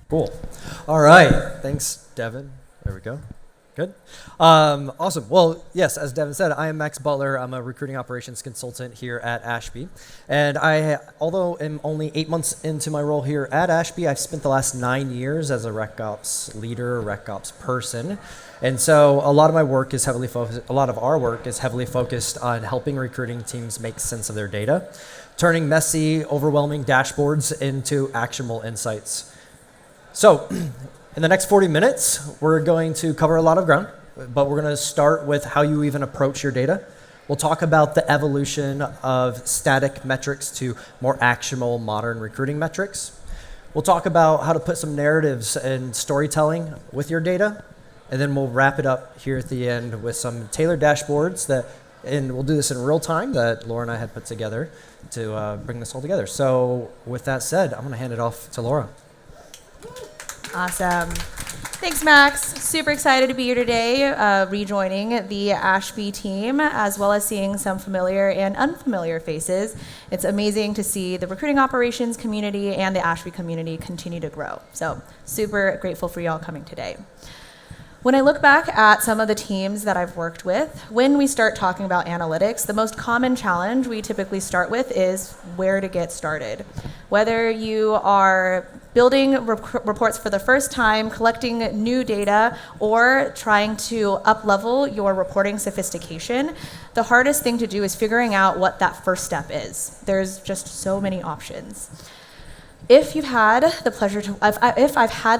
Cool. All right. Thanks, Devin. There we go. Good. Awesome. Well, yes, as Devin said, I am Max Butler. I'm a recruiting operations consultant here at Ashby. And although I'm only 8 months into my role here at Ashby, I've spent the last 9 years as a Rec Ops leader, Rec Ops person. And so a lot of our work is heavily focused on helping recruiting teams make sense of their data, turning messy, overwhelming dashboards into actionable insights. So in the next 40 minutes, we're going to cover a lot of ground, but we're going to start with how you even approach your data. We'll talk about the evolution of static metrics to more actionable modern recruiting metrics. We'll talk about how to put some narratives and storytelling with your data, and then we'll wrap it up here at the end with some tailored dashboards and we'll do this in real time that Laura and I had put together to bring this all together. So with that said, I'm going to hand it off to Laura. Awesome. Thanks, Max. Super excited to be here today, rejoining the Ashby team, as well as seeing some familiar and unfamiliar faces. It's amazing to see the recruiting operations community and the Ashby community continue to grow. So super grateful for y'all coming today. When I look back at some of the teams that I've worked with, when we start talking about analytics, the most common challenge we typically start with is where to get started. Whether you are building reports for the first time, collecting new data, or trying to up-level your reporting sophistication, the hardest thing to do is figuring out what that first step is. There's just so many options. If I've had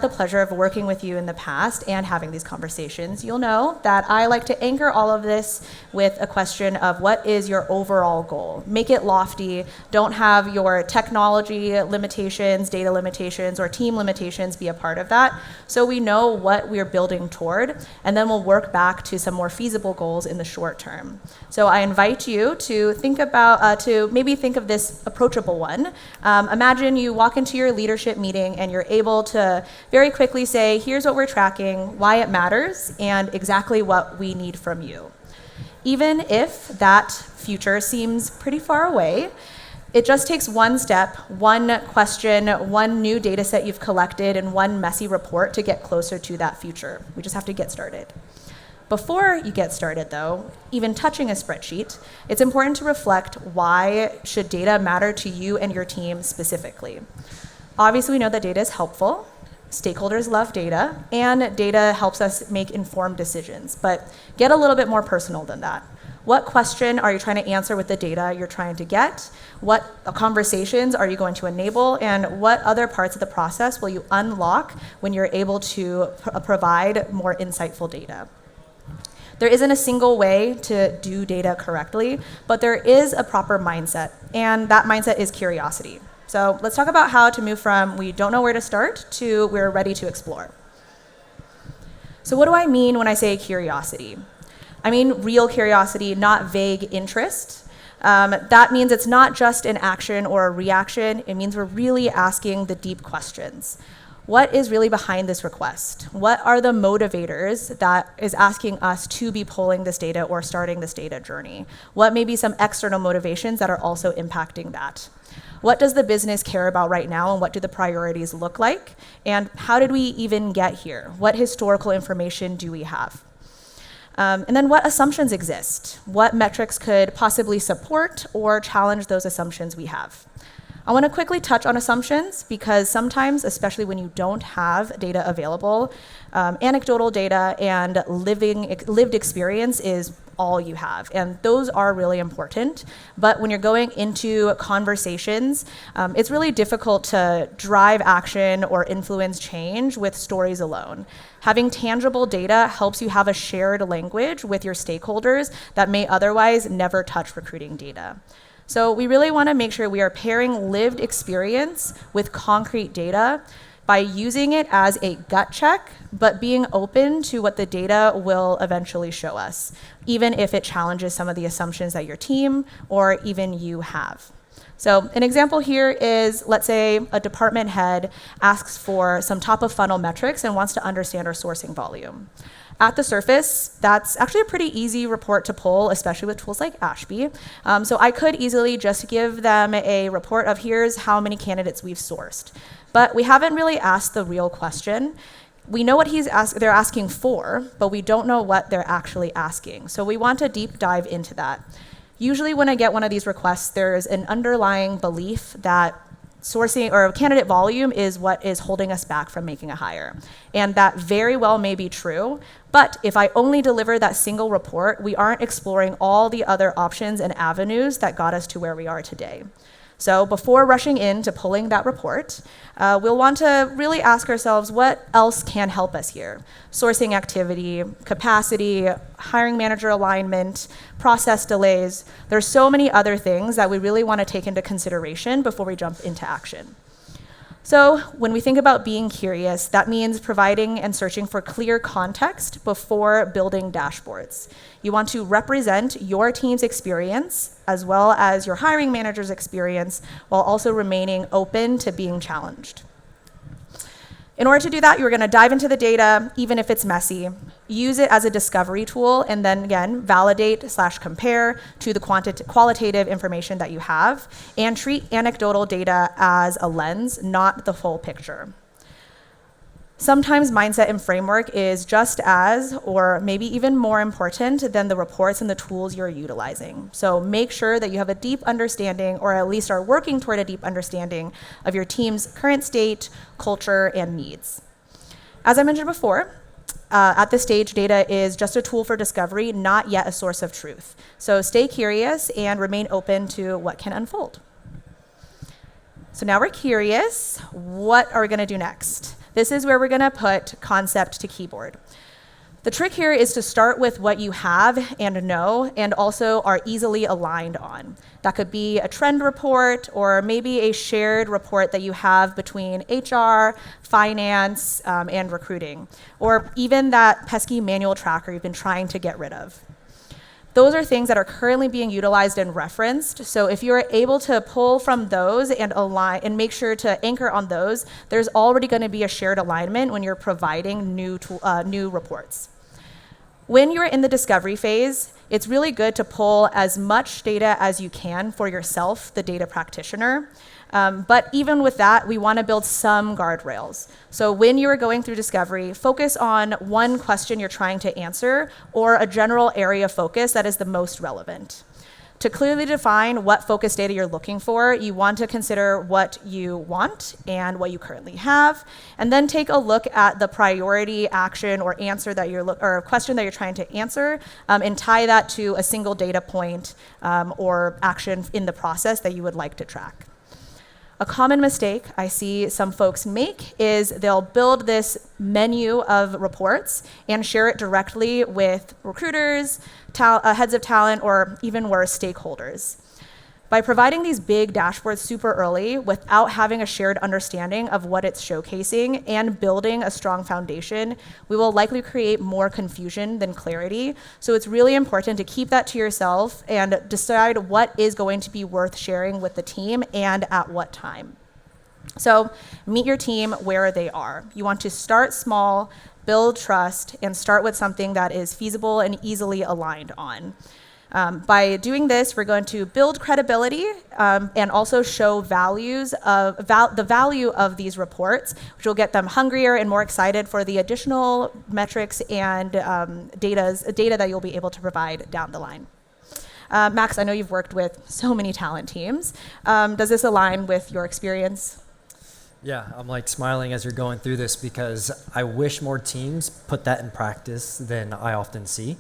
the pleasure of working with you in the past and having these conversations, you'll know that I like to anchor all of this with a question of what is your overall goal? Make it lofty. Don't have your technology limitations, data limitations, or team limitations be a part of that. So we know what we're building toward, and then we'll work back to some more feasible goals in the short term. So I invite you to think about, maybe think of this approachable one. Imagine you walk into your leadership meeting and you're able to very quickly say, here's what we're tracking, why it matters, and exactly what we need from you. Even if that future seems pretty far away, it just takes one step, one question, one new data set you've collected, and one messy report to get closer to that future. We just have to get started. Before you get started, though, even touching a spreadsheet, it's important to reflect why should data matter to you and your team specifically. Obviously, we know that data is helpful. Stakeholders love data, and data helps us make informed decisions. But get a little bit more personal than that. What question are you trying to answer with the data you're trying to get? What conversations are you going to enable? And what other parts of the process will you unlock when you're able to provide more insightful data? There isn't a single way to do data correctly, but there is a proper mindset, and that mindset is curiosity. So let's talk about how to move from we don't know where to start to we're ready to explore. So what do I mean when I say curiosity? I mean real curiosity, not vague interest. That means it's not just an action or a reaction. It means we're really asking the deep questions. What is really behind this request? What are the motivators that is asking us to be pulling this data or starting this data journey? What may be some external motivations that are also impacting that? What does the business care about right now, and what do the priorities look like? And how did we even get here? What historical information do we have? And then what assumptions exist? What metrics could possibly support or challenge those assumptions we have? I want to quickly touch on assumptions because sometimes, especially when you don't have data available, anecdotal data and lived experience is all you have. And those are really important. But when you're going into conversations, it's really difficult to drive action or influence change with stories alone. Having tangible data helps you have a shared language with your stakeholders that may otherwise never touch recruiting data. So we really want to make sure we are pairing lived experience with concrete data by using it as a gut check, but being open to what the data will eventually show us, even if it challenges some of the assumptions that your team or even you have. So an example here is, let's say a department head asks for some top of funnel metrics and wants to understand our sourcing volume. At the surface, that's actually a pretty easy report to pull, especially with tools like Ashby. So I could easily just give them a report of here's how many candidates we've sourced. But we haven't really asked the real question. We know what they're asking for, but we don't know what they're actually asking. So we want to deep dive into that. Usually when I get one of these requests, there's an underlying belief that sourcing or candidate volume is what is holding us back from making a hire. And that very well may be true, but if I only deliver that single report, we aren't exploring all the other options and avenues that got us to where we are today. So before rushing into pulling that report, we'll want to really ask ourselves what else can help us here. Sourcing activity, capacity, hiring manager alignment, process delays. There's so many other things that we really want to take into consideration before we jump into action. So when we think about being curious, that means providing and searching for clear context before building dashboards. You want to represent your team's experience as well as your hiring manager's experience while also remaining open to being challenged. In order to do that, you're going to dive into the data, even if it's messy, use it as a discovery tool, and then again, validate/compare to the qualitative information that you have, and treat anecdotal data as a lens, not the full picture. Sometimes mindset and framework is just as, or maybe even more important than the reports and the tools you're utilizing. So make sure that you have a deep understanding, or at least are working toward a deep understanding of your team's current state, culture, and needs. As I mentioned before, at this stage, data is just a tool for discovery, not yet a source of truth. So stay curious and remain open to what can unfold. So now we're curious, what are we going to do next? This is where we're going to put concept to keyboard. The trick here is to start with what you have and know and also are easily aligned on. That could be a trend report or maybe a shared report that you have between HR, finance, and recruiting, or even that pesky manual tracker you've been trying to get rid of. Those are things that are currently being utilized and referenced. So if you're able to pull from those and align and make sure to anchor on those, there's already going to be a shared alignment when you're providing new reports. When you're in the discovery phase, it's really good to pull as much data as you can for yourself, the data practitioner. But even with that, we want to build some guardrails. So when you are going through discovery, focus on one question you're trying to answer or a general area of focus that is the most relevant. To clearly define what focus data you're looking for, you want to consider what you want and what you currently have, and then take a look at the priority action or answer that or question that you're trying to answer, and tie that to a single data point or action in the process that you would like to track. A common mistake I see some folks make is they'll build this menu of reports and share it directly with recruiters, heads of talent, or even worse, stakeholders. By providing these big dashboards super early without having a shared understanding of what it's showcasing and building a strong foundation, we will likely create more confusion than clarity. So it's really important to keep that to yourself and decide what is going to be worth sharing with the team and at what time. So meet your team where they are. You want to start small, build trust, and start with something that is feasible and easily aligned on. By doing this, we're going to build credibility and also show the value of these reports, which will get them hungrier and more excited for the additional metrics and data that you'll be able to provide down the line. Max, I know you've worked with so many talent teams. Does this align with your experience? Yeah, I'm like smiling as you're going through this because I wish more teams put that in practice than I often see.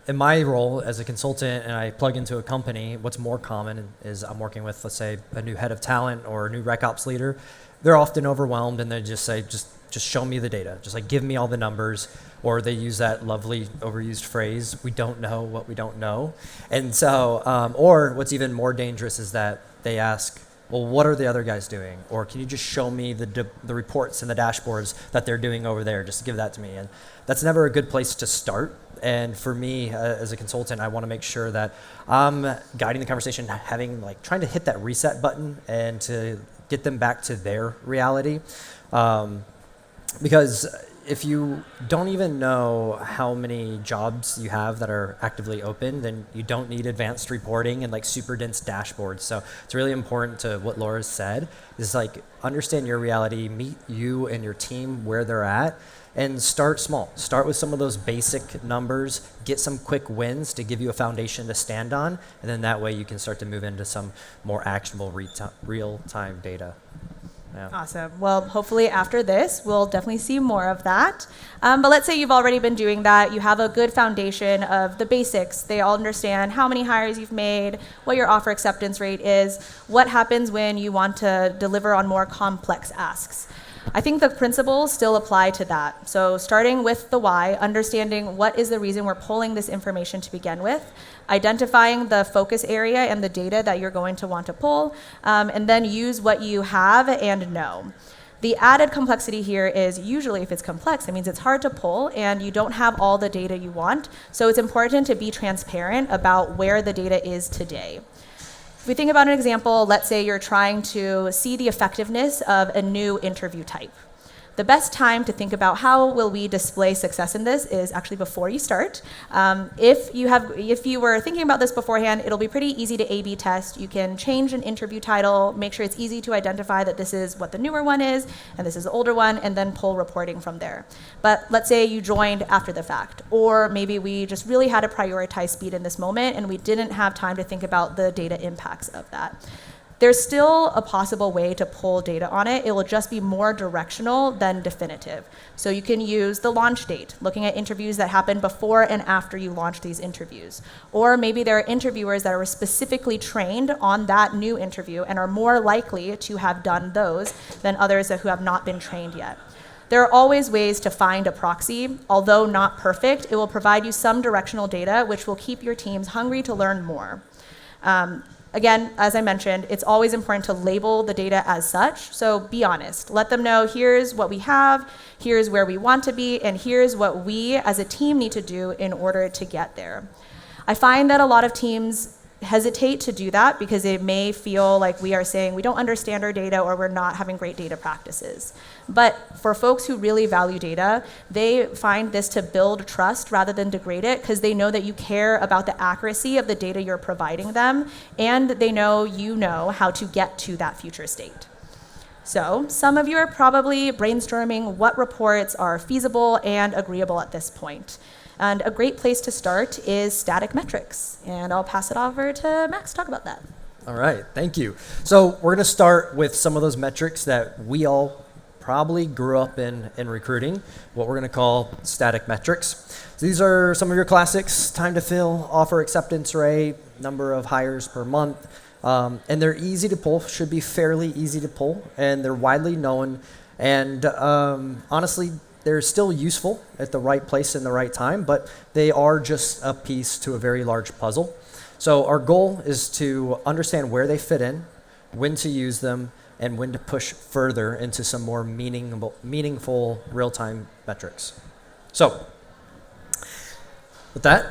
In my role as a consultant and I plug into a company, what's more common is I'm working with, let's say, a new head of talent or a new rec ops leader. They're often overwhelmed and they just say, just show me the data. Just like give me all the numbers. Or they use that lovely overused phrase, we don't know what we don't know. And so, or what's even more dangerous is that they ask, well, what are the other guys doing? Or can you just show me the reports and the dashboards that they're doing over there? Just give that to me. And that's never a good place to start. And for me, as a consultant, I want to make sure that I'm guiding the conversation, trying to hit that reset button and to get them back to their reality. Because if you don't even know how many jobs you have that are actively open, then you don't need advanced reporting and like super dense dashboards. So it's really important to what Laura said is like understand your reality, meet you and your team where they're at, and start small. Start with some of those basic numbers, get some quick wins to give you a foundation to stand on, and then that way you can start to move into some more actionable real-time data. Yeah. Awesome. Well, hopefully after this, we'll definitely see more of that. But let's say you've already been doing that. You have a good foundation of the basics. They all understand how many hires you've made, what your offer acceptance rate is, what happens when you want to deliver on more complex asks. I think the principles still apply to that. So starting with the why, understanding what is the reason we're pulling this information to begin with, identifying the focus area and the data that you're going to want to pull, and then use what you have and know. The added complexity here is usually if it's complex, it means it's hard to pull and you don't have all the data you want. So it's important to be transparent about where the data is today. If we think about an example, let's say you're trying to see the effectiveness of a new interview type. The best time to think about how will we display success in this is actually before you start. If you were thinking about this beforehand, it'll be pretty easy to A/B test. You can change an interview title, make sure it's easy to identify that this is what the newer one is and this is the older one, and then pull reporting from there. But let's say you joined after the fact, or maybe we just really had to prioritize speed in this moment and we didn't have time to think about the data impacts of that. There's still a possible way to pull data on it. It will just be more directional than definitive. So you can use the launch date, looking at interviews that happened before and after you launched these interviews. Or maybe there are interviewers that are specifically trained on that new interview and are more likely to have done those than others who have not been trained yet. There are always ways to find a proxy. Although not perfect, it will provide you some directional data which will keep your teams hungry to learn more. Again, as I mentioned, it's always important to label the data as such, so be honest. Let them know here's what we have, here's where we want to be, and here's what we as a team need to do in order to get there. I find that a lot of teams hesitate to do that because it may feel like we are saying we don't understand our data or we're not having great data practices. But for folks who really value data, they find this to build trust rather than degrade it because they know that you care about the accuracy of the data you're providing them, and they know you know how to get to that future state. So some of you are probably brainstorming what reports are feasible and agreeable at this point. And a great place to start is static metrics. And I'll pass it over to Max to talk about that. All right, thank you. So we're going to start with some of those metrics that we all probably grew up in recruiting, what we're going to call static metrics. So these are some of your classics: time to fill, offer acceptance rate, number of hires per month. And they're easy to pull, should be fairly easy to pull, and they're widely known. And honestly, they're still useful at the right place in the right time, but they are just a piece to a very large puzzle. So our goal is to understand where they fit in, when to use them, and when to push further into some more meaningful real-time metrics. So with that,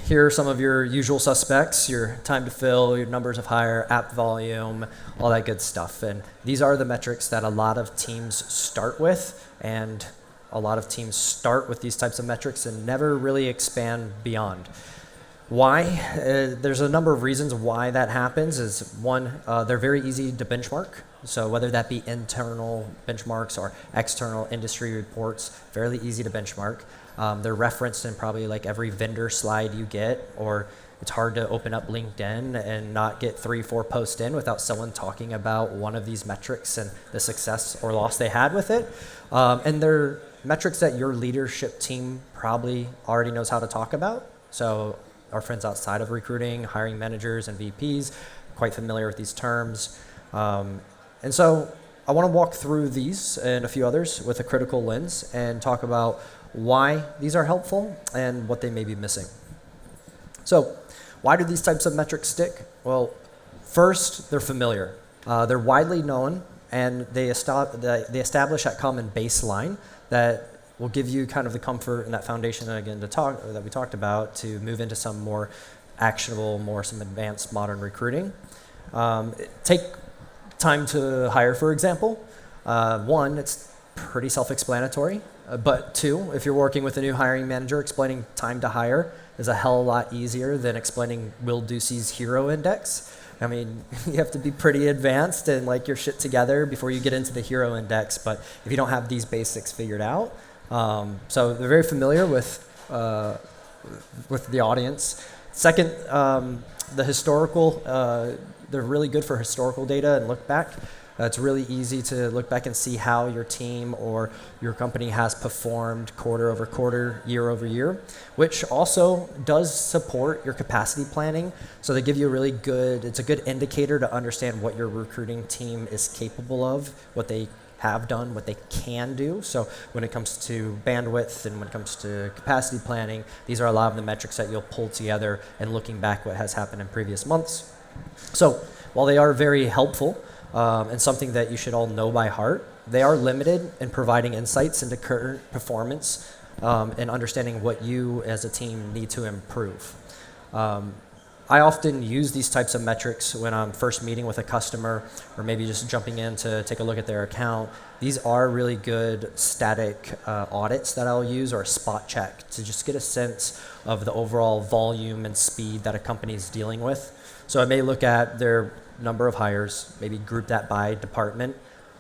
here are some of your usual suspects: your time to fill, your numbers of hire, app volume, all that good stuff. And these are the metrics that a lot of teams start with, and a lot of teams start with these types of metrics and never really expand beyond. Why? There's a number of reasons why that happens. Is one, they're very easy to benchmark. So whether that be internal benchmarks or external industry reports, fairly easy to benchmark. They're referenced in probably like every vendor slide you get, or it's hard to open up LinkedIn and not get 3-4 posts in without someone talking about one of these metrics and the success or loss they had with it. And they're metrics that your leadership team probably already knows how to talk about. So our friends outside of recruiting, hiring managers and VPs, quite familiar with these terms. And so I want to walk through these and a few others with a critical lens and talk about why these are helpful and what they may be missing. So why do these types of metrics stick? Well, first, they're familiar. They're widely known, and they establish that common baseline that will give you kind of the comfort and that foundation that we talked about to move into some more actionable, some advanced modern recruiting. Take time to hire, for example. One, it's pretty self-explanatory. But two, if you're working with a new hiring manager, explaining time to hire is a hell of a lot easier than explaining Will Ducey's hero index. I mean, you have to be pretty advanced and like your shit together before you get into the hero index. But if you don't have these basics figured out, so they're very familiar with the audience. Second, the historical, they're really good for historical data and look back. It's really easy to look back and see how your team or your company has performed quarter over quarter, year over year, which also does support your capacity planning. So they give you it's a good indicator to understand what your recruiting team is capable of, what they have done, what they can do. So when it comes to bandwidth and when it comes to capacity planning, these are a lot of the metrics that you'll pull together and looking back what has happened in previous months. So while they are very helpful, and something that you should all know by heart, they are limited in providing insights into current performance and understanding what you as a team need to improve. I often use these types of metrics when I'm first meeting with a customer or maybe just jumping in to take a look at their account. These are really good static audits that I'll use, or a spot check, to just get a sense of the overall volume and speed that a company is dealing with. So I may look at their number of hires, maybe group that by department,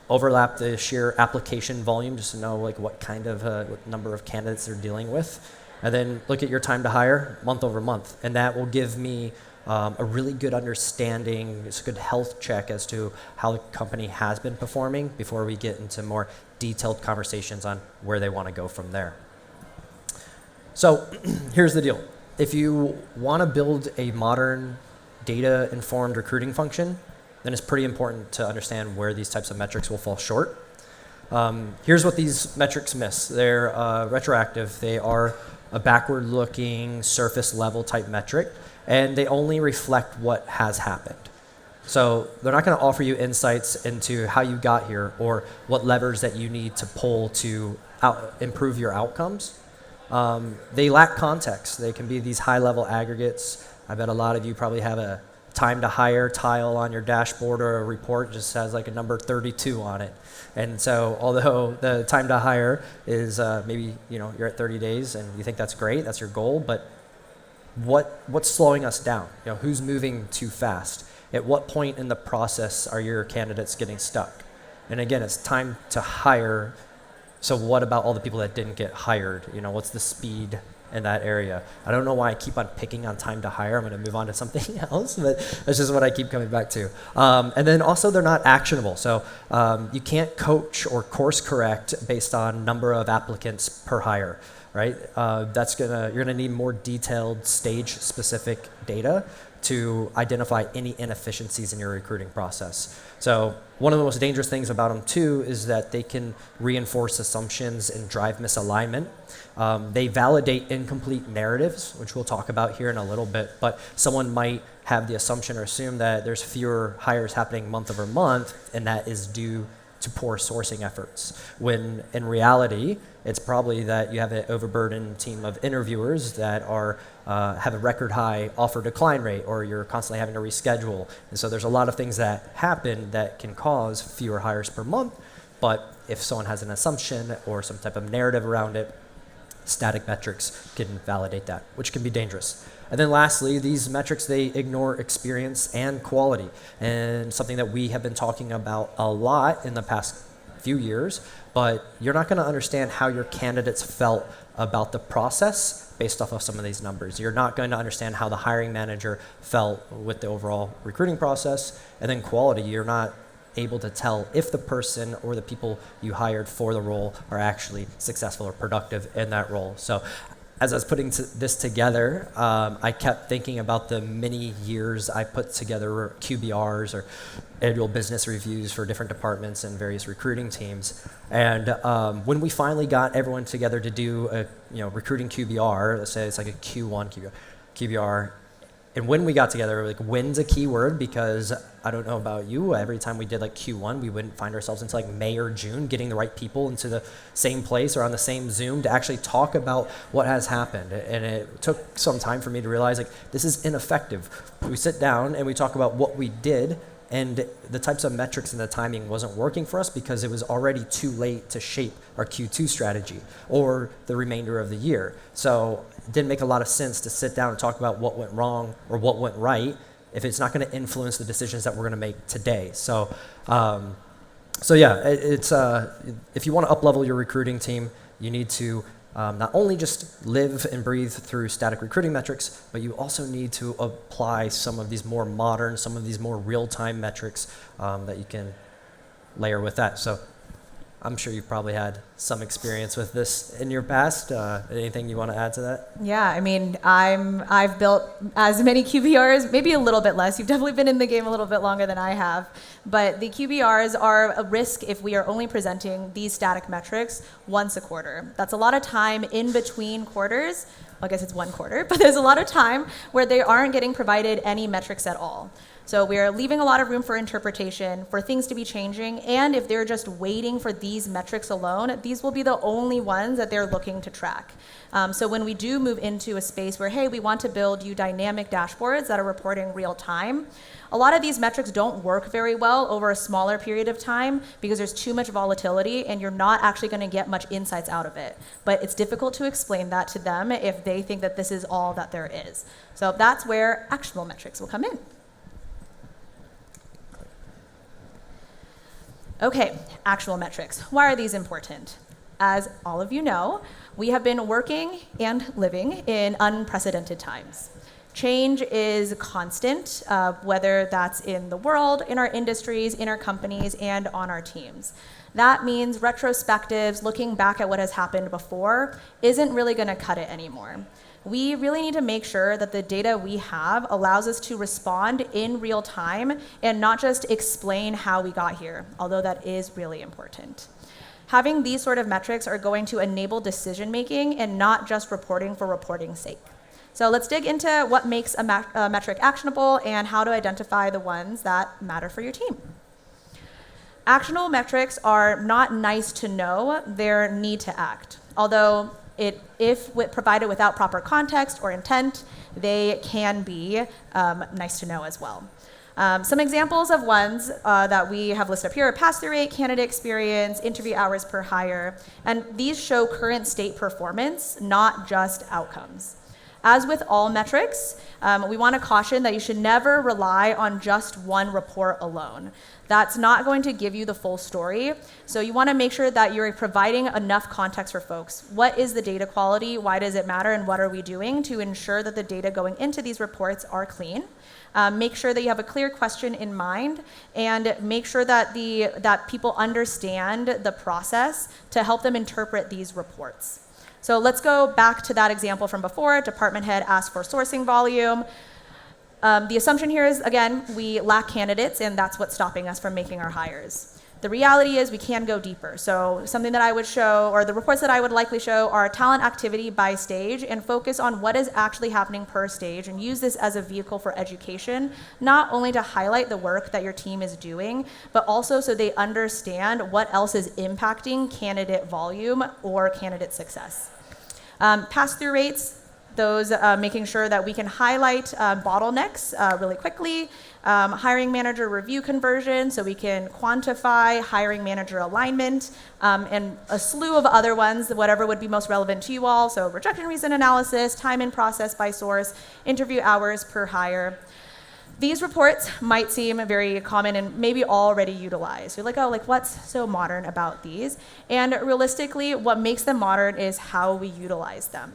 overlap the sheer application volume just to know like what kind of what number of candidates they're dealing with, and then look at your time to hire month over month, and that will give me a really good understanding. It's a good health check as to how the company has been performing before we get into more detailed conversations on where they want to go from there. So here's the deal. If you want to build a modern data-informed recruiting function, then it's pretty important to understand where these types of metrics will fall short. Here's what these metrics miss. They're retroactive. They are a backward-looking, surface-level type metric, and they only reflect what has happened. So they're not going to offer you insights into how you got here or what levers that you need to pull to improve your outcomes. They lack context. They can be these high-level aggregates. I bet a lot of you probably have a time to hire tile on your dashboard, or a report just has like a number 32 on it. And so although the time to hire is maybe you're at 30 days and you think that's great, that's your goal, but what's slowing us down? Who's moving too fast? At what point in the process are your candidates getting stuck? And again, it's time to hire. So what about all the people that didn't get hired? What's the speed in that area? I don't know why I keep on picking on time to hire. I'm going to move on to something else, but that's just what I keep coming back to. And then also they're not actionable. So you can't coach or course correct based on number of applicants per hire, right? You're gonna need more detailed stage-specific data to identify any inefficiencies in your recruiting process. So one of the most dangerous things about them too is that they can reinforce assumptions and drive misalignment. They validate incomplete narratives, which we'll talk about here in a little bit, but someone might have the assumption or assume that there's fewer hires happening month over month, and that is due to poor sourcing efforts, when in reality, it's probably that you have an overburdened team of interviewers that have a record high offer decline rate, or you're constantly having to reschedule. And so there's a lot of things that happen that can cause fewer hires per month, but if someone has an assumption or some type of narrative around it, static metrics can validate that, which can be dangerous. And then lastly, these metrics, they ignore experience and quality. And something that we have been talking about a lot in the past few years, but you're not gonna understand how your candidates felt about the process based off of some of these numbers. You're not going to understand how the hiring manager felt with the overall recruiting process. And then quality, you're not able to tell if the person or the people you hired for the role are actually successful or productive in that role. So as I was putting this together, I kept thinking about the many years I put together QBRs, or annual business reviews, for different departments and various recruiting teams. And when we finally got everyone together to do a recruiting QBR, let's say it's like a Q1 QBR, and when we got together, like, when's a key word, because I don't know about you, every time we did like Q1, we wouldn't find ourselves until like May or June getting the right people into the same place or on the same Zoom to actually talk about what has happened. And it took some time for me to realize, like, this is ineffective. We sit down and we talk about what we did And the types of metrics and the timing wasn't working for us because it was already too late to shape our Q2 strategy or the remainder of the year. So it didn't make a lot of sense to sit down and talk about what went wrong or what went right if it's not going to influence the decisions that we're going to make today. So yeah, it's if you want to up-level your recruiting team, you need to not only just live and breathe through static recruiting metrics, but you also need to apply some of these more modern, some of these more real-time metrics that you can layer with that. So I'm sure you've probably had some experience with this in your past. Anything you want to add to that? Yeah, I mean, I've built as many QBRs, maybe a little bit less. You've definitely been in the game a little bit longer than I have. But the QBRs are a risk if we are only presenting these static metrics once a quarter. That's a lot of time in between quarters. Well, I guess it's one quarter, but there's a lot of time where they aren't getting provided any metrics at all. So we're leaving a lot of room for interpretation, for things to be changing, and if they're just waiting for these metrics alone, these will be the only ones that they're looking to track. So when we do move into a space where, hey, we want to build you dynamic dashboards that are reporting real time, a lot of these metrics don't work very well over a smaller period of time because there's too much volatility and you're not actually going to get much insights out of it. But it's difficult to explain that to them if they think that this is all that there is. So that's where actionable metrics will come in. Okay, actual metrics. Why are these important? As all of you know, we have been working and living in unprecedented times. Change is constant, whether that's in the world, in our industries, in our companies, and on our teams. That means retrospectives, looking back at what has happened before, isn't really going to cut it anymore. We really need to make sure that the data we have allows us to respond in real time and not just explain how we got here, although that is really important. Having these sort of metrics are going to enable decision making and not just reporting for reporting's sake. So let's dig into what makes a metric actionable and how to identify the ones that matter for your team. Actionable metrics are not nice to know, they're need to act. Although if provided without proper context or intent, they can be nice to know as well. Some examples of ones that we have listed up here are pass-through rate, candidate experience, interview hours per hire, and these show current state performance, not just outcomes. As with all metrics, we want to caution that you should never rely on just one report alone. That's not going to give you the full story. So you want to make sure that you're providing enough context for folks. What is the data quality? Why does it matter? And what are we doing to ensure that the data going into these reports are clean? Make sure that you have a clear question in mind, and make sure that that people understand the process to help them interpret these reports. So let's go back to that example from before. Department head asked for sourcing volume. The assumption here is, again, we lack candidates, and that's what's stopping us from making our hires. The reality is we can go deeper. So something that I would show, or the reports that I would likely show, are talent activity by stage and focus on what is actually happening per stage and use this as a vehicle for education, not only to highlight the work that your team is doing, but also so they understand what else is impacting candidate volume or candidate success. Pass-through rates, those making sure that we can highlight bottlenecks really quickly. Hiring manager review conversion, so we can quantify hiring manager alignment, and a slew of other ones, whatever would be most relevant to you all. So rejection reason analysis, time in process by source, interview hours per hire. These reports might seem very common and maybe already utilized. You're like, oh, what's so modern about these? And realistically, what makes them modern is how we utilize them.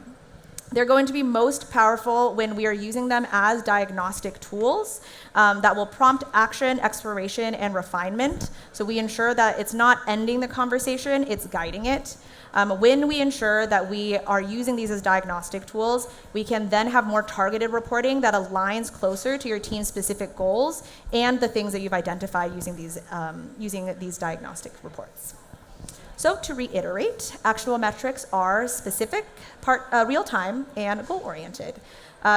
They're going to be most powerful when we are using them as diagnostic tools that will prompt action, exploration, and refinement. So we ensure that it's not ending the conversation, it's guiding it. When we ensure that we are using these as diagnostic tools, we can then have more targeted reporting that aligns closer to your team's specific goals and the things that you've identified using these diagnostic reports. So to reiterate, actionable metrics are specific, real-time, and goal-oriented.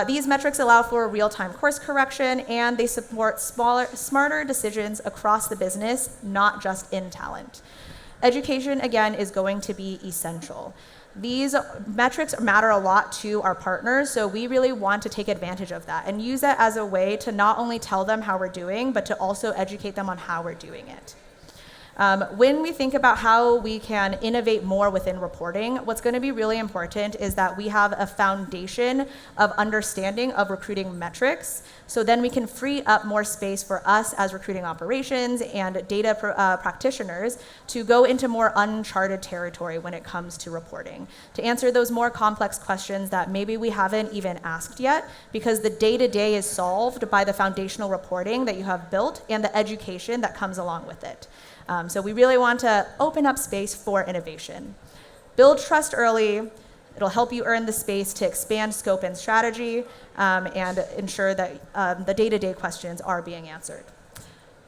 These metrics allow for real-time course correction, and they support smarter decisions across the business, not just in talent. Education, again, is going to be essential. These metrics matter a lot to our partners, so we really want to take advantage of that and use that as a way to not only tell them how we're doing, but to also educate them on how we're doing it. When we think about how we can innovate more within reporting, what's going to be really important is that we have a foundation of understanding of recruiting metrics, so then we can free up more space for us as recruiting operations and data practitioners to go into more uncharted territory when it comes to reporting, to answer those more complex questions that maybe we haven't even asked yet, because the day-to-day is solved by the foundational reporting that you have built and the education that comes along with it. So we really want to open up space for innovation. Build trust early. It'll help you earn the space to expand scope and strategy and ensure that the day-to-day questions are being answered.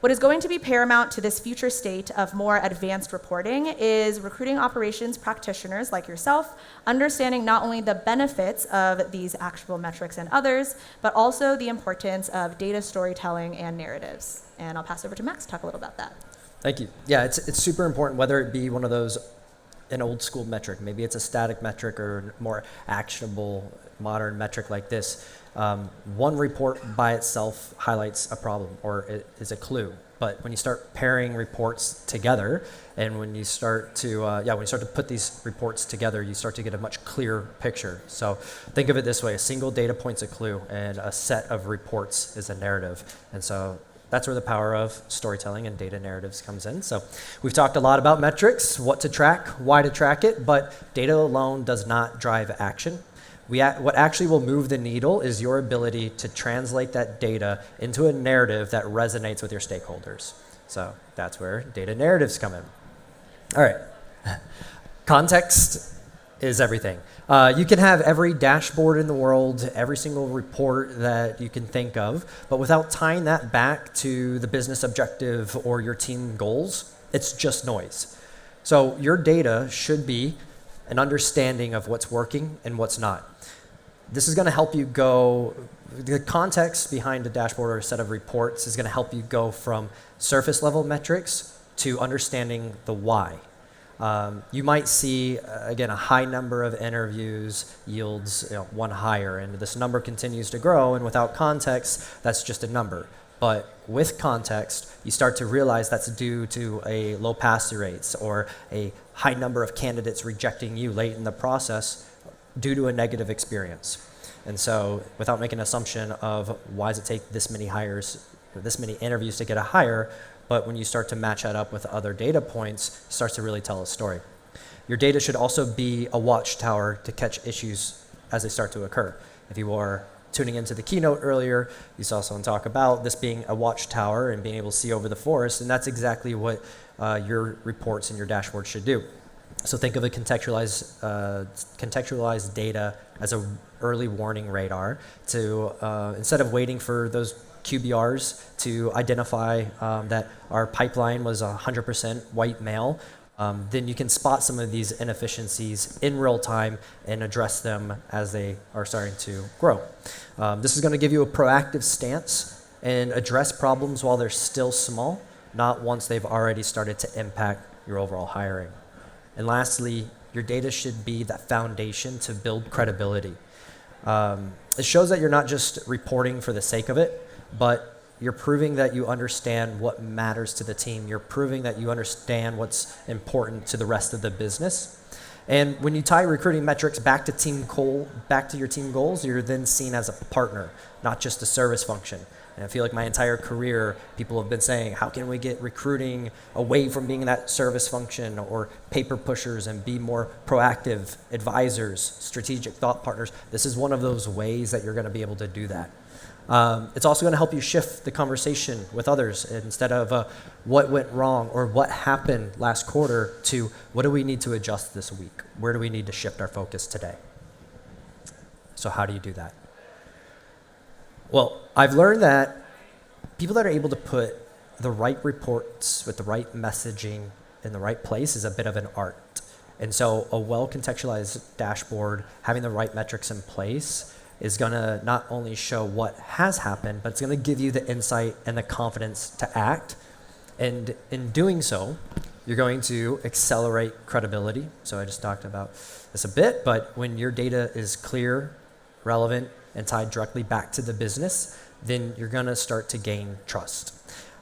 What is going to be paramount to this future state of more advanced reporting is recruiting operations practitioners like yourself, understanding not only the benefits of these actionable metrics and others, but also the importance of data storytelling and narratives. And I'll pass over to Max to talk a little about that. Thank you. Yeah, it's super important, whether it be one of those, an old school metric, maybe it's a static metric or more actionable modern metric like this. One report by itself highlights a problem or it is a clue. But when you start pairing reports together, and when you start to put these reports together, you start to get a much clearer picture. So think of it this way: a single data point's a clue, and a set of reports is a narrative. And so that's where the power of storytelling and data narratives comes in. So we've talked a lot about metrics, what to track, why to track it, but data alone does not drive action. What actually will move the needle is your ability to translate that data into a narrative that resonates with your stakeholders. So that's where data narratives come in. All right. Context is everything. You can have every dashboard in the world, every single report that you can think of, but without tying that back to the business objective or your team goals, it's just noise. So your data should be an understanding of what's working and what's not. This is going to help you go, the context behind a dashboard or a set of reports is going to help you go from surface level metrics to understanding the why. You might see, again, a high number of interviews yields one hire, and this number continues to grow, and without context, that's just a number. But with context, you start to realize that's due to a low pass-through rates or a high number of candidates rejecting you late in the process due to a negative experience. And so without making an assumption of why does it take this many hires, or this many interviews to get a hire, but when you start to match that up with other data points, it starts to really tell a story. Your data should also be a watchtower to catch issues as they start to occur. If you were tuning into the keynote earlier, you saw someone talk about this being a watchtower and being able to see over the forest, and that's exactly what your reports and your dashboard should do. So think of a contextualized data as an early warning radar to, instead of waiting for those QBRs to identify that our pipeline was 100% white male, then you can spot some of these inefficiencies in real time and address them as they are starting to grow. This is going to give you a proactive stance and address problems while they're still small, not once they've already started to impact your overall hiring. And lastly, your data should be that foundation to build credibility. It shows that you're not just reporting for the sake of it, but you're proving that you understand what matters to the team. You're proving that you understand what's important to the rest of the business. And when you tie recruiting metrics back to your team goals, you're then seen as a partner, not just a service function. And I feel like my entire career, people have been saying, how can we get recruiting away from being that service function or paper pushers and be more proactive advisors, strategic thought partners? This is one of those ways that you're going to be able to do that. It's also going to help you shift the conversation with others instead of what went wrong or what happened last quarter to what do we need to adjust this week? Where do we need to shift our focus today? So how do you do that? Well, I've learned that people that are able to put the right reports with the right messaging in the right place is a bit of an art. And so a well-contextualized dashboard, having the right metrics in place, is going to not only show what has happened, but it's going to give you the insight and the confidence to act. And in doing so, You're going to accelerate credibility. So I just talked about this a bit, but when your data is clear, relevant, and tied directly back to the business, then you're going to start to gain trust.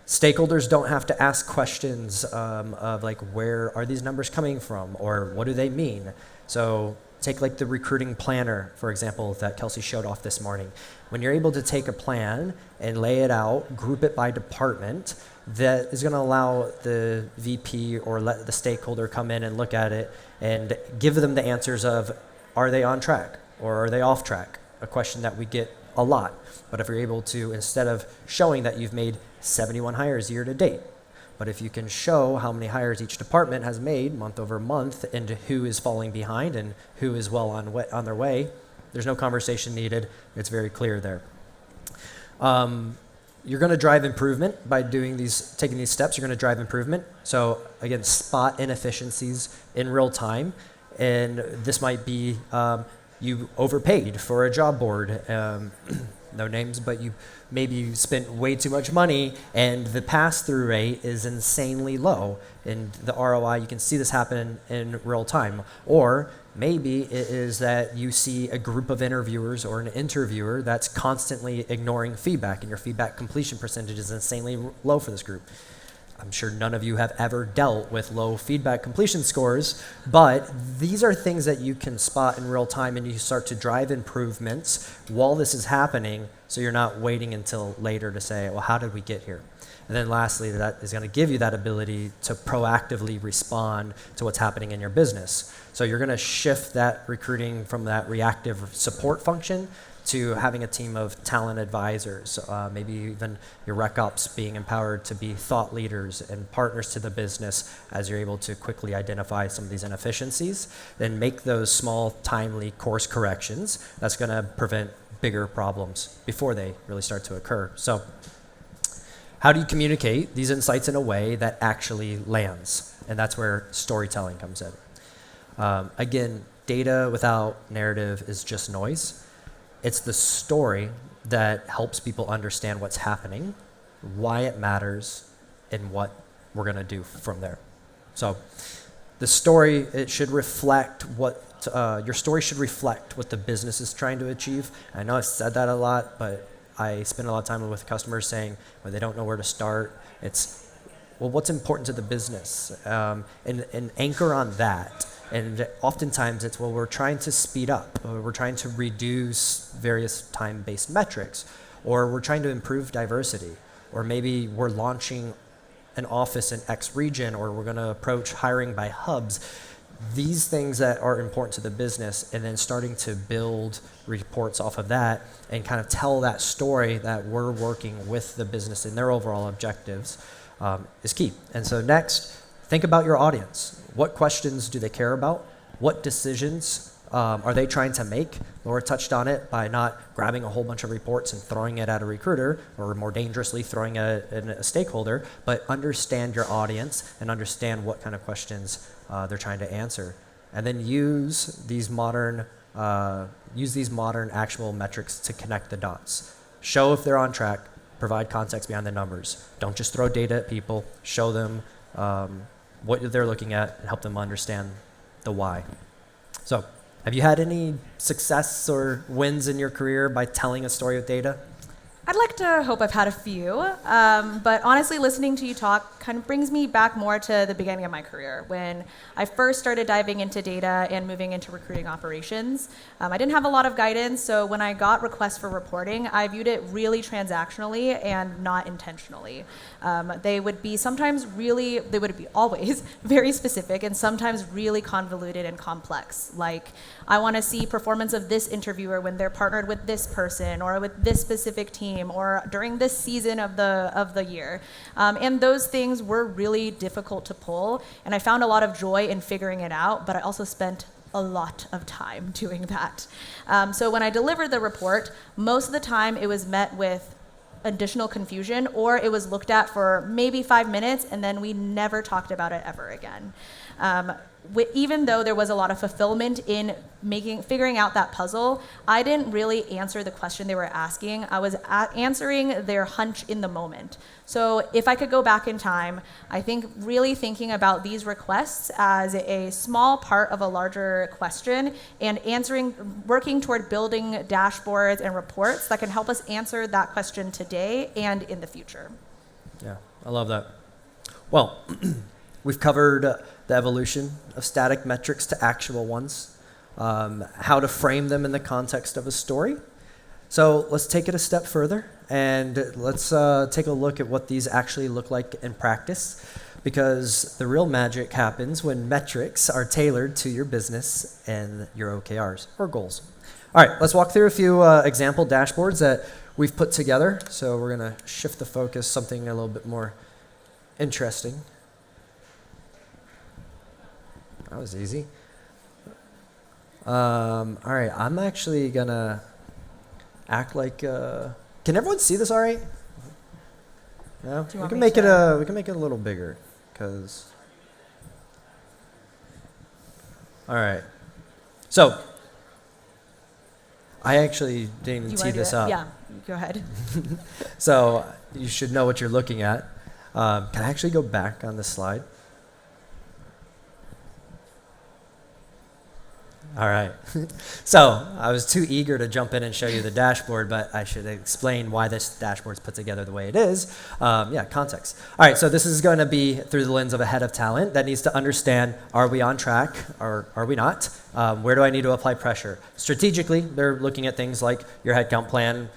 Stakeholders don't have to ask questions of like, where are these numbers coming from, or what do they mean? So take like the recruiting planner, for example, that Kelsey showed off this morning. When you're able to take a plan and lay it out, group it by department, that is going to allow the VP or let the stakeholder come in and look at it and give them the answers of, are they on track or are they off track? A question that we get a lot. But if you're able to, instead of showing that you've made 71 hires year to date, but if you can show how many hires each department has made month over month and who is falling behind and who is well on their way, there's no conversation needed. It's very clear there. You're going to drive improvement by taking these steps. You're going to drive improvement. So again, spot inefficiencies in real time. And this might be you overpaid for a job board. No names, but you maybe spent way too much money and the pass-through rate is insanely low. And the ROI, you can see this happen in real time. Or maybe it is that you see a group of interviewers or an interviewer that's constantly ignoring feedback and your feedback completion percentage is insanely low for this group. I'm sure none of you have ever dealt with low feedback completion scores, but these are things that you can spot in real time and you start to drive improvements while this is happening, so you're not waiting until later to say, well, how did we get here? And then lastly, that is going to give you that ability to proactively respond to what's happening in your business. So you're going to shift that recruiting from that reactive support function to having a team of talent advisors, maybe even your rec ops being empowered to be thought leaders and partners to the business as you're able to quickly identify some of these inefficiencies, then make those small, timely course corrections. That's going to prevent bigger problems before they really start to occur. So how do you communicate these insights in a way that actually lands? And that's where storytelling comes in. Again, data without narrative is just noise. It's the story that helps people understand what's happening, why it matters, and what we're going to do from there. So the story, it should reflect your story should reflect what the business is trying to achieve. I know I've said that a lot, but I spend a lot of time with customers saying when they don't know where to start, it's, well, what's important to the business? And anchor on that. And oftentimes it's, well, we're trying to speed up, or we're trying to reduce various time-based metrics, or we're trying to improve diversity, or maybe we're launching an office in X region, or we're going to approach hiring by hubs. These things that are important to the business, and then starting to build reports off of that and kind of tell that story that we're working with the business and their overall objectives is key. And so next, think about your audience. What questions do they care about? What decisions are they trying to make? Laura touched on it by not grabbing a whole bunch of reports and throwing it at a recruiter, or more dangerously throwing it at a stakeholder, but understand your audience and understand what kind of questions they're trying to answer. And then use these modern actionable metrics to connect the dots. Show if they're on track, provide context behind the numbers. Don't just throw data at people, show them what they're looking at and help them understand the why. So, have you had any success or wins in your career by telling a story with data? I'd like to hope I've had a few, but honestly, listening to you talk kind of brings me back more to the beginning of my career, when I first started diving into data and moving into recruiting operations. I didn't have a lot of guidance, so when I got requests for reporting, I viewed it really transactionally and not intentionally. They would be always very specific and sometimes really convoluted and complex. Like, I want to see performance of this interviewer when they're partnered with this person or with this specific team or during this season of the year. And those things were really difficult to pull, and I found a lot of joy in figuring it out, but I also spent a lot of time doing that. So when I delivered the report, most of the time it was met with additional confusion, or it was looked at for maybe 5 minutes and then we never talked about it ever again. even though there was a lot of fulfillment in figuring out that puzzle, I didn't really answer the question they were asking. I was answering their hunch in the moment. So if I could go back in time, I think really thinking about these requests as a small part of a larger question and working toward building dashboards and reports that can help us answer that question today and in the future. Yeah, I love that. Well, we've covered the evolution of static metrics to actionable ones, how to frame them in the context of a story. So let's take it a step further, and let's take a look at what these actually look like in practice, because the real magic happens when metrics are tailored to your business and your OKRs, or goals. All right, let's walk through a few example dashboards that we've put together. So we're going to shift the focus, something a little bit more interesting. That was easy. All right, I'm actually going to act like, can everyone see this all right? Yeah, we can make it a little bigger, because, all right. So, I actually didn't even tee this up. Yeah, go ahead. So, you should know what you're looking at. Can I actually go back on this slide? All right. So I was too eager to jump in and show you the dashboard, but I should explain why this dashboard's put together the way it is. Context. All right, so this is going to be through the lens of a head of talent that needs to understand, are we on track or are we not? Where do I need to apply pressure? Strategically, they're looking at things like your headcount plan.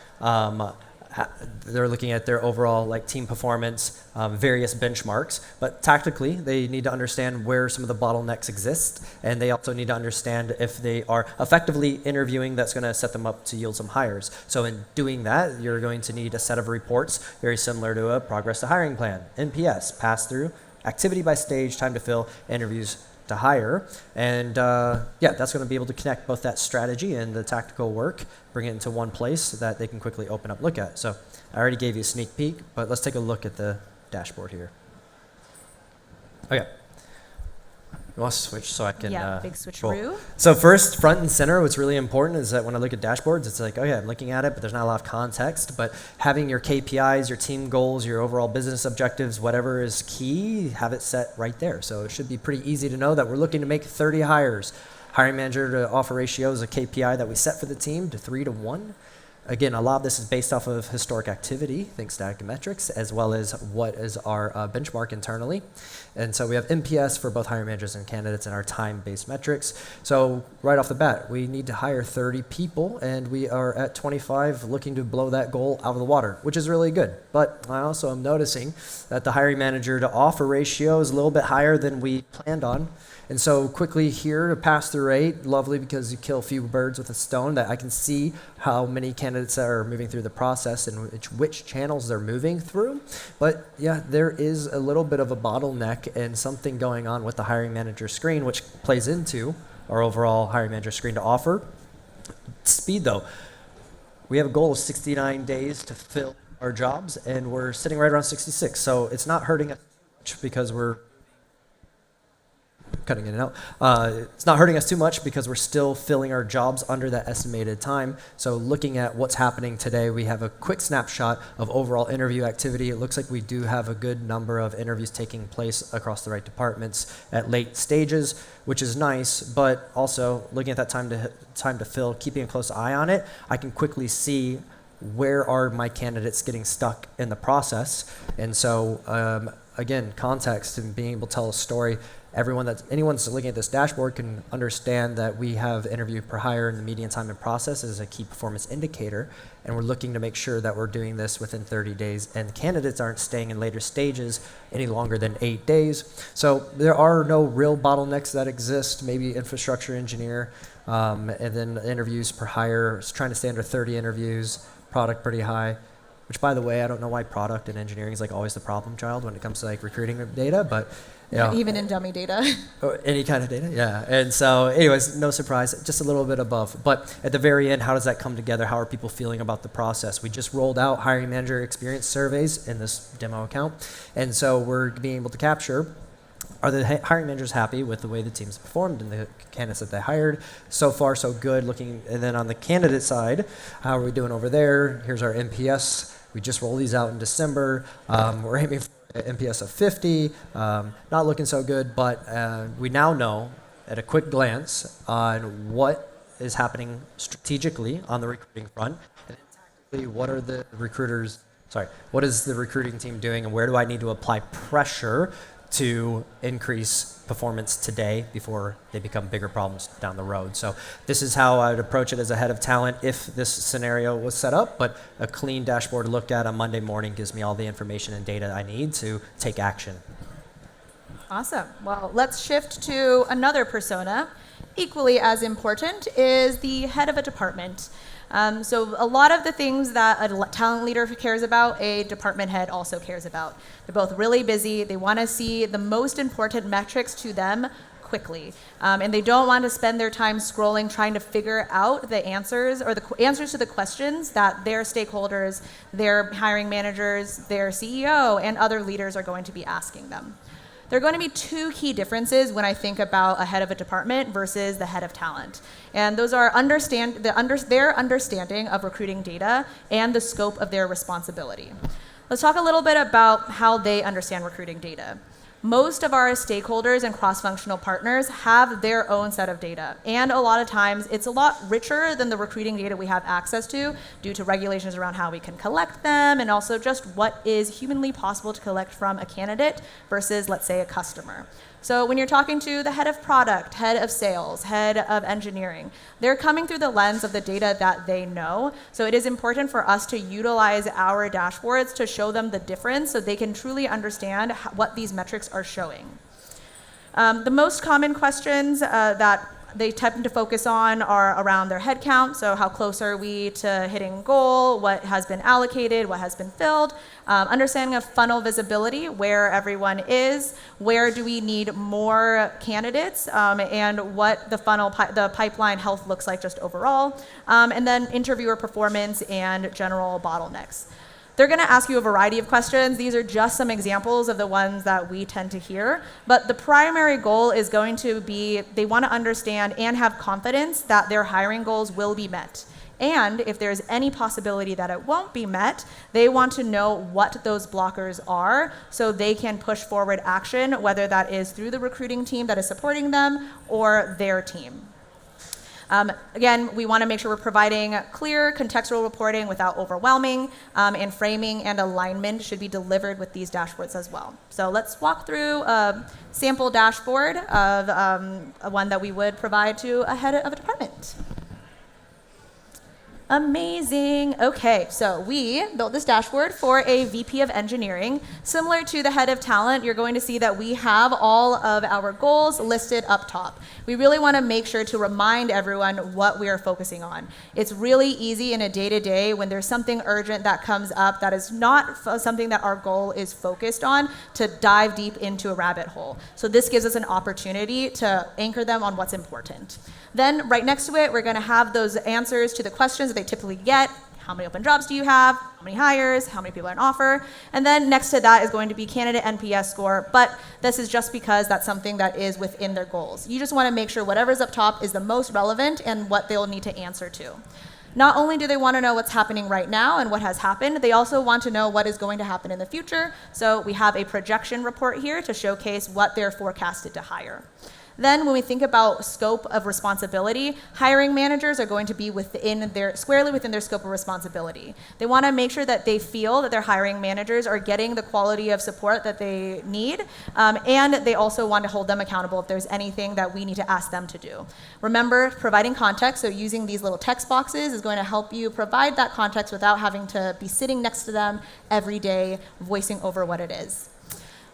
They're looking at their overall team performance, various benchmarks. But tactically, they need to understand where some of the bottlenecks exist, and they also need to understand if they are effectively interviewing that's going to set them up to yield some hires. So in doing that, you're going to need a set of reports very similar to a progress to hiring plan, NPS, pass through, activity by stage, time to fill, interviews to hire. And that's going to be able to connect both that strategy and the tactical work, bring it into one place so that they can quickly open up, look at. So I already gave you a sneak peek, but let's take a look at the dashboard here. Okay. You want to switch so I can big switcheroo. So first, front and center, what's really important is that when I look at dashboards, it's like, I'm looking at it, but there's not a lot of context. But having your KPIs, your team goals, your overall business objectives, whatever is key, have it set right there. So it should be pretty easy to know that we're looking to make 30 hires. Hiring manager to offer ratio is a KPI that we set for the team to 3 to 1. Again, a lot of this is based off of historic activity, think static metrics, as well as what is our benchmark internally. And so we have NPS for both hiring managers and candidates and our time-based metrics. So right off the bat, we need to hire 30 people, and we are at 25 looking to blow that goal out of the water, which is really good. But I also am noticing that the hiring manager to offer ratio is a little bit higher than we planned on. And so quickly here, a pass-through rate, lovely because you kill a few birds with a stone, that I can see how many candidates are moving through the process and which channels they're moving through. But yeah, there is a little bit of a bottleneck and something going on with the hiring manager screen, which plays into our overall hiring manager screen to offer. Speed though, we have a goal of 69 days to fill our jobs, and we're sitting right around 66. So it's not hurting us much because we're cutting in and out. It's not hurting us too much because we're still filling our jobs under that estimated time. So looking at what's happening today, we have a quick snapshot of overall interview activity. It looks like we do have a good number of interviews taking place across the right departments at late stages, which is nice, but also looking at that time to fill, keeping a close eye on it, I can quickly see where are my candidates getting stuck in the process. And so again, context and being able to tell a story. Anyone's looking at this dashboard can understand that we have interview per hire and the median time in process as a key performance indicator, and we're looking to make sure that we're doing this within 30 days, and candidates aren't staying in later stages any longer than 8 days. So there are no real bottlenecks that exist, maybe infrastructure engineer, and then interviews per hire, trying to stay under 30 interviews, product pretty high. Which, by the way, I don't know why product and engineering is always the problem child when it comes to recruiting data, but even in dummy data. Or any kind of data, yeah. And so, anyways, no surprise, just a little bit above. But at the very end, how does that come together? How are people feeling about the process? We just rolled out hiring manager experience surveys in this demo account, and so we're being able to capture Are the hiring managers happy with the way the team's performed and the candidates that they hired? So far, so good. And then on the candidate side, how are we doing over there? Here's our NPS. We just rolled these out in December. We're aiming for an NPS of 50. Not looking so good, but we now know at a quick glance on what is happening strategically on the recruiting front, and then tactically, what is the recruiting team doing, and where do I need to apply pressure to increase performance today before they become bigger problems down the road. So this is how I would approach it as a head of talent if this scenario was set up, but a clean dashboard looked at on Monday morning gives me all the information and data I need to take action. Awesome. Well, let's shift to another persona. Equally as important is the head of a department. So a lot of the things that a talent leader cares about, a department head also cares about. They're both really busy. They want to see the most important metrics to them quickly. And they don't want to spend their time scrolling trying to figure out the answers or the answers to the questions that their stakeholders, their hiring managers, their CEO, and other leaders are going to be asking them. There are going to be two key differences when I think about a head of a department versus the head of talent. And those are their understanding of recruiting data and the scope of their responsibility. Let's talk a little bit about how they understand recruiting data. Most of our stakeholders and cross-functional partners have their own set of data. And a lot of times, it's a lot richer than the recruiting data we have access to due to regulations around how we can collect them and also just what is humanly possible to collect from a candidate versus, let's say, a customer. So when you're talking to the head of product, head of sales, head of engineering, they're coming through the lens of the data that they know. So it is important for us to utilize our dashboards to show them the difference so they can truly understand what these metrics are showing. The most common questions that they tend to focus on are around their headcount. So how close are we to hitting goal? What has been allocated? What has been filled? Understanding of funnel visibility, where everyone is, where do we need more candidates, and what the the pipeline health looks like just overall, and then interviewer performance and general bottlenecks. They're going to ask you a variety of questions. These are just some examples of the ones that we tend to hear. But the primary goal is going to be they want to understand and have confidence that their hiring goals will be met. And if there's any possibility that it won't be met, they want to know what those blockers are so they can push forward action, whether that is through the recruiting team that is supporting them or their team. Again, we want to make sure we're providing clear contextual reporting without overwhelming, and framing and alignment should be delivered with these dashboards as well. So let's walk through a sample dashboard of one that we would provide to a head of a department. Amazing. Okay, so we built this dashboard for a VP of engineering. Similar to the head of talent, you're going to see that we have all of our goals listed up top. We really want to make sure to remind everyone what we are focusing on. It's really easy in a day-to-day when there's something urgent that comes up that is not something that our goal is focused on to dive deep into a rabbit hole. So this gives us an opportunity to anchor them on what's important. Then right next to it, we're going to have those answers to the questions that they typically get. How many open jobs do you have? How many hires? How many people are on offer? And then next to that is going to be candidate NPS score, but this is just because that's something that is within their goals. You just want to make sure whatever's up top is the most relevant and what they'll need to answer to. Not only do they want to know what's happening right now and what has happened, they also want to know what is going to happen in the future. So we have a projection report here to showcase what they're forecasted to hire. Then when we think about scope of responsibility, hiring managers are going to be squarely within their scope of responsibility. They want to make sure that they feel that their hiring managers are getting the quality of support that they need, and they also want to hold them accountable if there's anything that we need to ask them to do. Remember, providing context, so using these little text boxes is going to help you provide that context without having to be sitting next to them every day, voicing over what it is.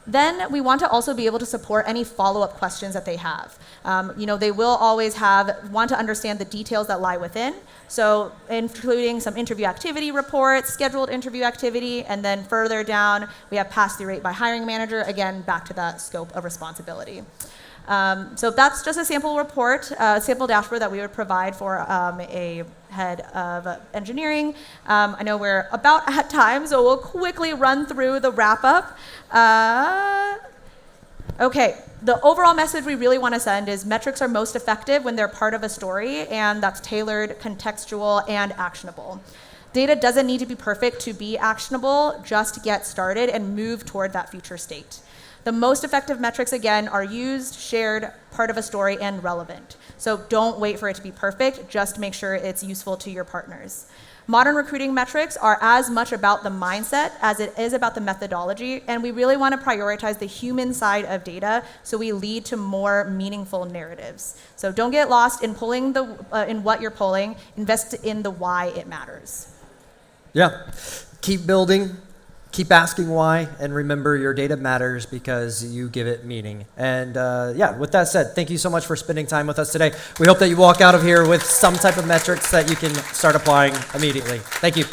Then we want to also be able to support any follow-up questions that they have. They will always want to understand the details that lie within, so including some interview activity reports, scheduled interview activity, and then further down, we have pass-through rate by hiring manager, again, back to that scope of responsibility. So that's just a sample report, sample dashboard that we would provide for a head of engineering. I know we're about at time, so we'll quickly run through the wrap-up. Okay, the overall message we really want to send is metrics are most effective when they're part of a story, and that's tailored, contextual, and actionable. Data doesn't need to be perfect to be actionable, just get started and move toward that future state. The most effective metrics, again, are used, shared, part of a story, and relevant. So don't wait for it to be perfect, just make sure it's useful to your partners. Modern recruiting metrics are as much about the mindset as it is about the methodology, and we really want to prioritize the human side of data so we lead to more meaningful narratives. So don't get lost in pulling in what you're pulling, invest in the why it matters. Yeah, keep building, keep asking why, and remember your data matters because you give it meaning. And yeah, with that said, thank you so much for spending time with us today. We hope that you walk out of here with some type of metrics that you can start applying immediately. Thank you.